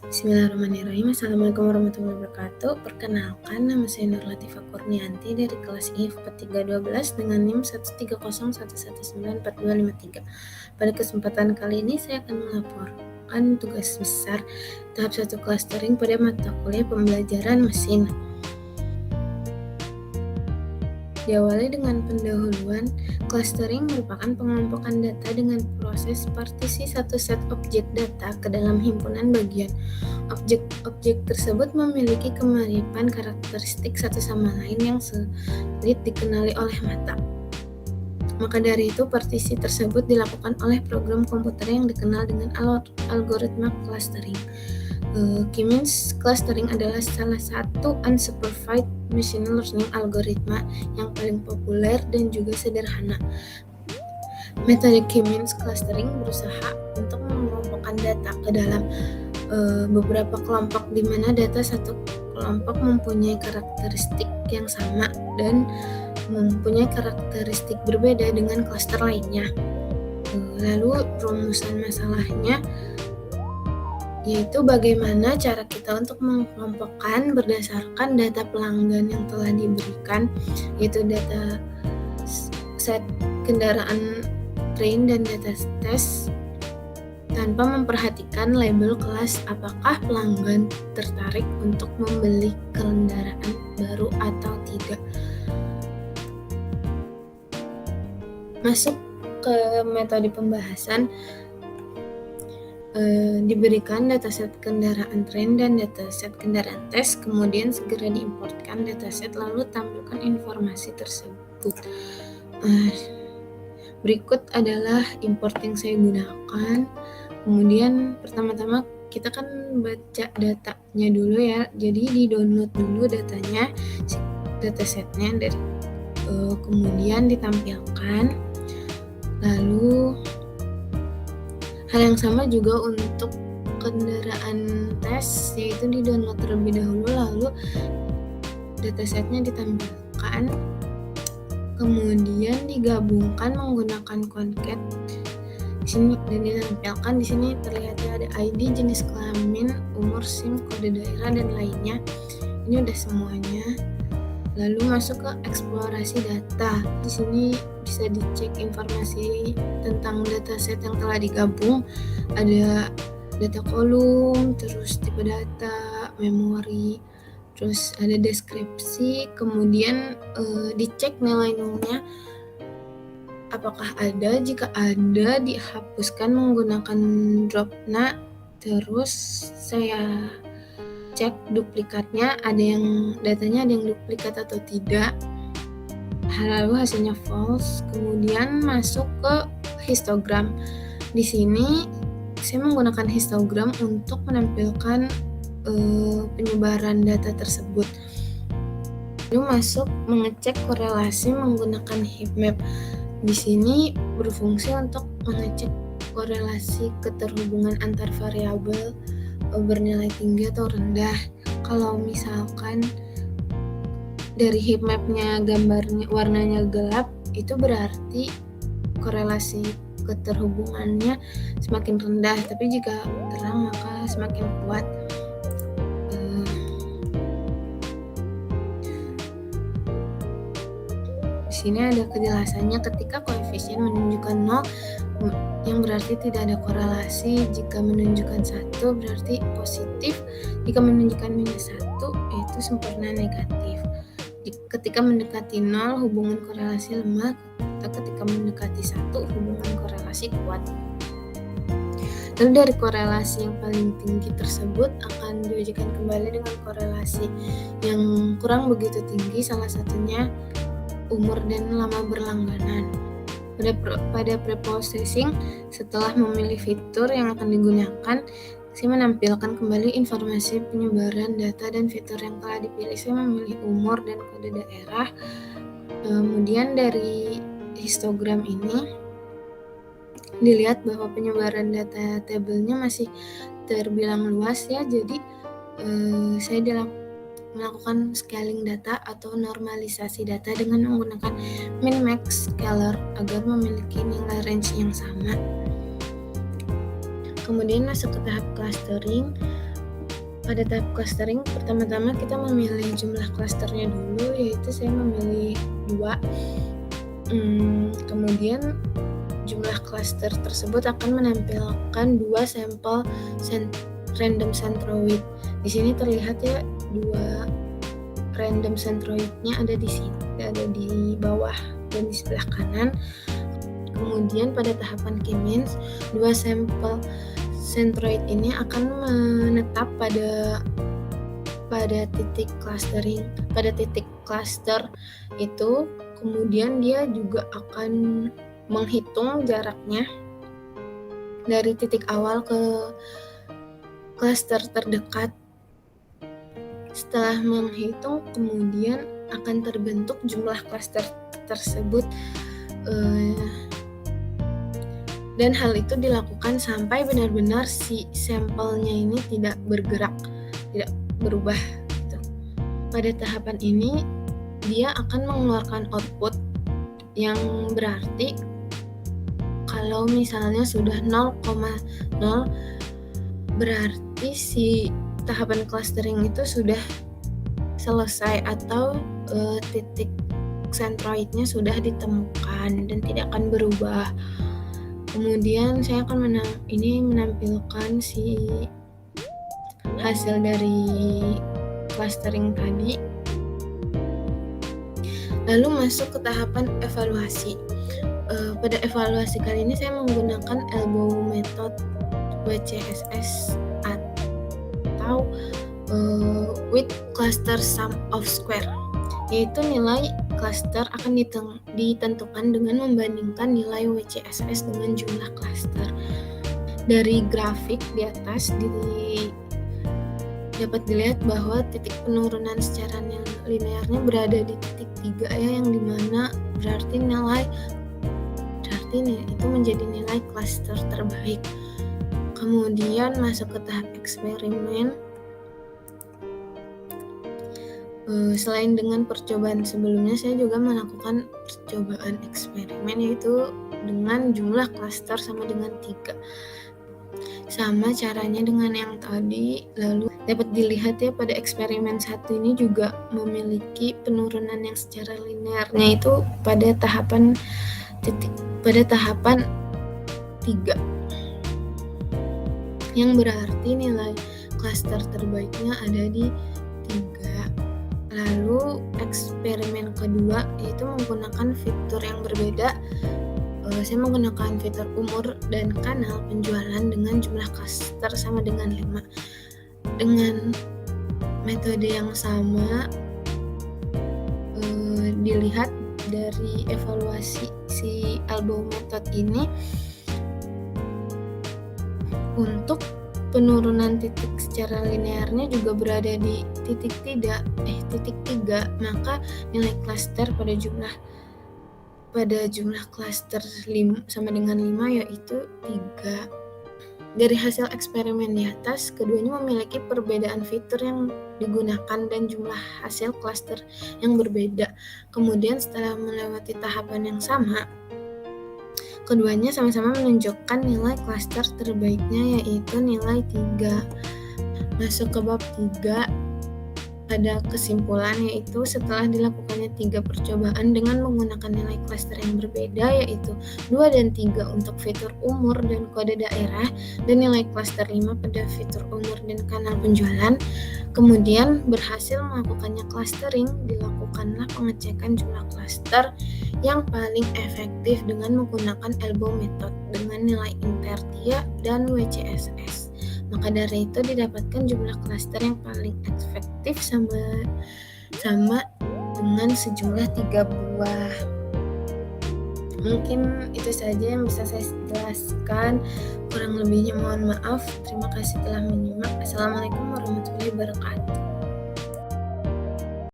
Bismillahirrahmanirrahim. Assalamualaikum warahmatullahi wabarakatuh. Perkenalkan, nama saya Nur Latifah Kurnianti dari kelas IFP 312 dengan NIM 13011194253. Pada kesempatan kali ini saya akan melaporkan tugas besar tahap 1 clustering pada mata kuliah pembelajaran mesin. Diawali dengan pendahuluan, clustering merupakan pengelompokan data dengan proses partisi satu set objek data ke dalam himpunan bagian. Objek-objek tersebut memiliki kemiripan karakteristik satu sama lain yang sulit dikenali oleh mata. Maka dari itu, partisi tersebut dilakukan oleh program komputer yang dikenal dengan algoritma clustering. K-means clustering adalah salah satu unsupervised machine learning algoritma yang paling populer dan juga sederhana. Metode K-means clustering berusaha untuk mengelompokkan data ke dalam beberapa kelompok di mana data satu kelompok mempunyai karakteristik yang sama dan mempunyai karakteristik berbeda dengan klaster lainnya. Lalu rumusan masalahnya yaitu bagaimana cara kita untuk mengelompokkan berdasarkan data pelanggan yang telah diberikan, yaitu data set kendaraan train dan data test, tanpa memperhatikan label kelas apakah pelanggan tertarik untuk membeli kendaraan baru atau tidak. Masuk ke metode pembahasan, diberikan dataset kendaraan train dan dataset kendaraan tes, kemudian segera diimportkan dataset lalu tampilkan informasi tersebut. Berikut adalah import yang saya gunakan. Kemudian pertama-tama kita kan baca datanya dulu ya, jadi di-download dulu datanya, datasetnya dari kemudian ditampilkan. Lalu hal yang sama juga untuk kendaraan tes, yaitu di-download terlebih dahulu, lalu datasetnya ditampilkan, kemudian digabungkan menggunakan concat di sini dan ditampilkan. Di sini terlihatnya ada ID, jenis kelamin, umur, SIM, kode daerah dan lainnya. Ini udah semuanya. Lalu masuk ke eksplorasi data. Di sini bisa dicek informasi tentang dataset yang telah digabung. Ada data kolom, terus tipe data, memori, terus ada deskripsi, kemudian dicek nilai nolnya apakah ada. Jika ada, dihapuskan menggunakan dropna. Terus saya cek duplikatnya, datanya ada yang duplikat atau tidak. Lalu hasilnya false. Kemudian masuk ke histogram. Di sini saya menggunakan histogram untuk menampilkan penyebaran data tersebut. Lalu masuk mengecek korelasi menggunakan heatmap. Di sini berfungsi untuk mengecek korelasi keterhubungan antar variabel bernilai tinggi atau rendah. Kalau misalkan dari heatmapnya gambarnya warnanya gelap, itu berarti korelasi keterhubungannya semakin rendah, tapi jika terang maka semakin kuat. Di sini ada kejelasannya, ketika koefisien menunjukkan 0 yang berarti tidak ada korelasi, jika menunjukkan 1 berarti positif, jika menunjukkan minus 1 yaitu sempurna negatif. Ketika mendekati 0 hubungan korelasi lemah, atau ketika mendekati 1 hubungan korelasi kuat. Lalu dari korelasi yang paling tinggi tersebut akan diujikan kembali dengan korelasi yang kurang begitu tinggi, salah satunya umur dan lama berlangganan. Pada preprocessing, setelah memilih fitur yang akan digunakan, saya menampilkan kembali informasi penyebaran data dan fitur yang telah dipilih. Saya memilih umur dan kode daerah. Kemudian dari histogram ini dilihat bahwa penyebaran data tabelnya masih terbilang luas ya, jadi saya melakukan scaling data atau normalisasi data dengan menggunakan min-max scaler agar memiliki nilai range yang sama. Kemudian masuk ke tahap clustering. Pada tahap clustering, pertama-tama kita memilih jumlah klasternya dulu, yaitu saya memilih 2. Kemudian jumlah klaster tersebut akan menampilkan 2 sampel random centroid. Di sini terlihat ya 2 random centroidnya ada di sini, ada di bawah dan di sebelah kanan. Kemudian pada tahapan K-means, 2 sampel centroid ini akan menetap pada titik clustering, pada titik cluster itu. Kemudian dia juga akan menghitung jaraknya dari titik awal ke cluster terdekat. Setelah menghitung, kemudian akan terbentuk jumlah cluster tersebut, dan hal itu dilakukan sampai benar-benar si sampelnya ini tidak bergerak, tidak berubah gitu. Pada tahapan ini dia akan mengeluarkan output yang berarti kalau misalnya sudah 0,0 berarti si tahapan clustering itu sudah selesai atau titik centroidnya sudah ditemukan dan tidak akan berubah. Kemudian saya akan menampilkan si hasil dari clustering tadi. Lalu masuk ke tahapan evaluasi. Pada evaluasi kali ini saya menggunakan elbow method WCSS atau with cluster sum of square, yaitu nilai cluster akan ditentukan dengan membandingkan nilai WCSS dengan jumlah cluster. Dari grafik di atas dapat dilihat bahwa titik penurunan secara linearnya berada di titik 3 ya, yang dimana berarti itu menjadi nilai cluster terbaik. Kemudian masuk ke tahap eksperimen. Selain dengan percobaan sebelumnya, saya juga melakukan percobaan eksperimen, yaitu dengan jumlah klaster sama dengan 3. Sama caranya dengan yang tadi. Lalu dapat dilihat ya, pada eksperimen 1 ini juga memiliki penurunan yang secara linearnya itu pada tahapan 3, yang berarti nilai klaster terbaiknya ada di 3. Lalu eksperimen kedua yaitu menggunakan fitur yang berbeda. Saya menggunakan fitur umur dan kanal penjualan dengan jumlah klaster sama dengan 5. Dengan metode yang sama, dilihat dari evaluasi si elbow method ini, untuk penurunan titik secara linearnya juga berada di titik 3, maka nilai klaster pada jumlah klaster sama dengan 5 yaitu 3. Dari hasil eksperimen di atas, keduanya memiliki perbedaan fitur yang digunakan dan jumlah hasil klaster yang berbeda. Kemudian setelah melewati tahapan yang sama, keduanya sama-sama menunjukkan nilai klaster terbaiknya yaitu nilai 3. Masuk ke bab 3, ada kesimpulan, yaitu setelah dilakukannya 3 percobaan dengan menggunakan nilai klaster yang berbeda, yaitu 2 dan 3 untuk fitur umur dan kode daerah, dan nilai klaster 5 pada fitur umur dan kanal penjualan. Kemudian berhasil melakukannya clustering, dilakukanlah pengecekan jumlah klaster yang paling efektif dengan menggunakan elbow method dengan nilai intertia dan WCSS. Maka dari itu didapatkan jumlah klaster yang paling efektif sama dengan sejumlah 3 buah. Mungkin itu saja yang bisa saya jelaskan. Kurang lebihnya mohon maaf. Terima kasih telah menyimak. Assalamualaikum warahmatullahi wabarakatuh.